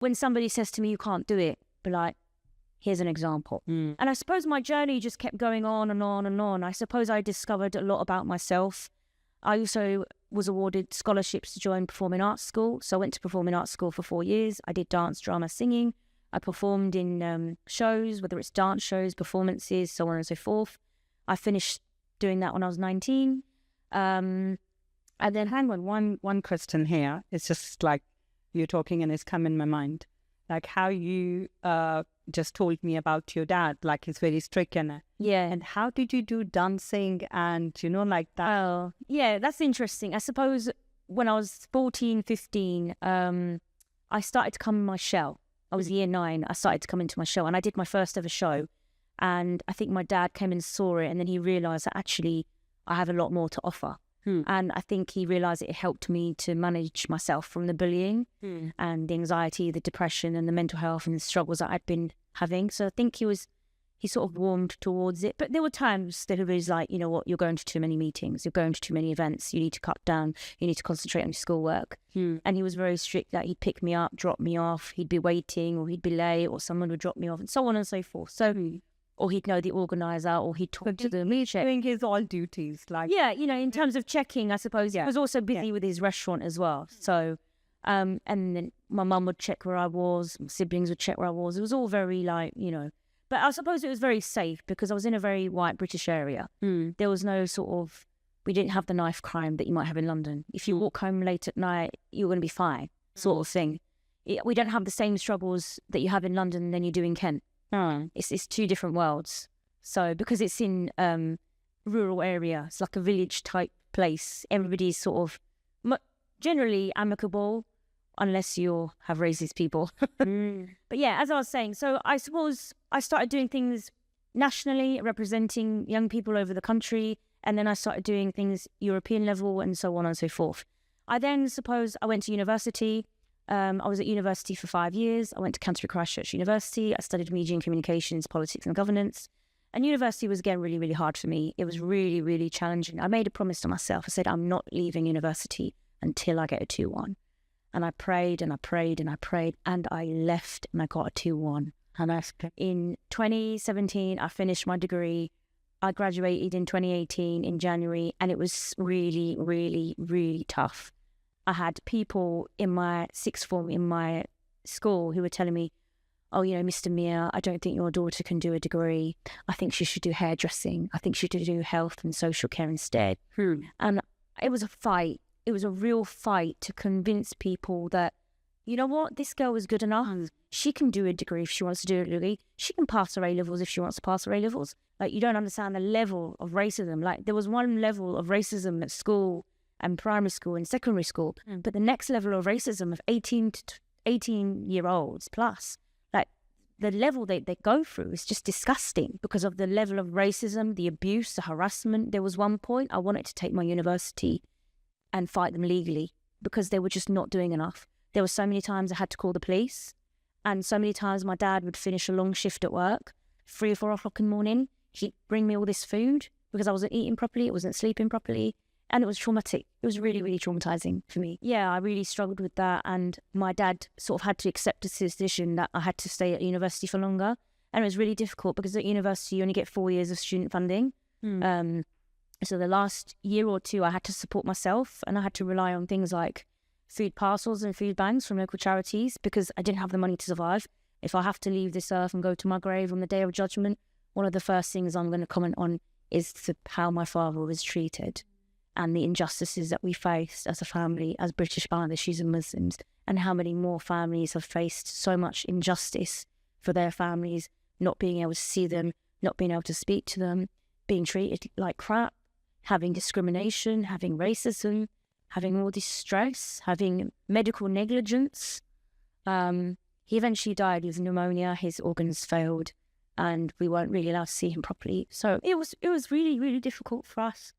when somebody says to me, you can't do it, but like, here's an example. And I suppose my journey just kept going on and on and on. I suppose I discovered a lot about myself. I also was awarded scholarships to join performing arts school. So I went to performing arts school for 4 years. I did dance, drama, singing. I performed in shows, whether it's dance shows, performances, so on and so forth. I finished doing that when I was 19. And then hang on, one question here. It's just like you're talking and it's come in my mind. Like how you just told me about your dad, like he's very strict and how did you do dancing and like that? Oh, yeah, that's interesting. I suppose when I was 14, 15, I started to come in my shell. I was year 9. I started to come into my shell and I did my first ever show. And I think my dad came and saw it and then he realised that actually I have a lot more to offer. And I think he realised it helped me to manage myself from the bullying and the anxiety, the depression and the mental health and the struggles that I'd been having. So I think he sort of warmed towards it. But there were times that he was like, you know what, you're going to too many meetings, you're going to too many events, you need to cut down, you need to concentrate on your schoolwork. And he was very strict that he'd pick me up, drop me off, he'd be waiting or he'd be late or someone would drop me off and so on and so forth. So or he'd know the organizer, or he'd talk to the leadership. Doing his all duties, like in terms of checking, I suppose. He was also busy with his restaurant as well. So, and then my mum would check where I was, my siblings would check where I was. It was all very but I suppose it was very safe because I was in a very white British area. There was no we didn't have the knife crime that you might have in London. If you walk home late at night, you're going to be fine, sort of thing. We don't have the same struggles that you have in London than you do in Kent. It's two different worlds. So because it's in rural area, it's like a village type place. Everybody's sort of generally amicable, unless you have racist people. But yeah, as I was saying, so I suppose I started doing things nationally, representing young people over the country, and then I started doing things European level and so on and so forth. I then suppose I went to university. I was at university for 5 years. I went to Canterbury Christchurch University. I studied media and communications, politics and governance. And university was, again, really, really hard for me. It was really, really challenging. I made a promise to myself. I said, I'm not leaving university until I get a 2-1. And I prayed and I prayed and I prayed and I left and I got a 2-1. And in 2017, I finished my degree. I graduated in 2018 in January, and it was really, really, really tough. I had people in my sixth form in my school who were telling me, oh, Mr. Mia, I don't think your daughter can do a degree. I think she should do hairdressing. I think she should do health and social care instead. And it was a fight. It was a real fight to convince people that, you know what, this girl is good enough. She can do a degree if she wants to do a degree. She can pass her A-levels if she wants to pass her A-levels. Like, you don't understand the level of racism. Like, there was one level of racism at school and primary school and secondary school, but the next level of racism of 18-year-olds plus, like, the level they go through is just disgusting because of the level of racism, the abuse, the harassment. There was one point I wanted to take my university and fight them legally because they were just not doing enough. There were so many times I had to call the police, and so many times my dad would finish a long shift at work, 3 or 4 o'clock in the morning. He'd bring me all this food because I wasn't eating properly, I wasn't sleeping properly, and it was traumatic. It was really, really traumatizing for me. Yeah, I really struggled with that, and my dad sort of had to accept this decision that I had to stay at university for longer, and it was really difficult because at university you only get 4 years of student funding. So the last year or two I had to support myself, and I had to rely on things like food parcels and food banks from local charities because I didn't have the money to survive. If I have to leave this earth and go to my grave on the day of judgment, one of the first things I'm going to comment on is how my father was treated and the injustices that we faced as a family, as British Bangladeshis and Muslims, and how many more families have faced so much injustice for their families, not being able to see them, not being able to speak to them, being treated like crap, having discrimination, having racism, having all this stress, having medical negligence. He eventually died with pneumonia, his organs failed, and we weren't really allowed to see him properly. So it was really, really difficult for us.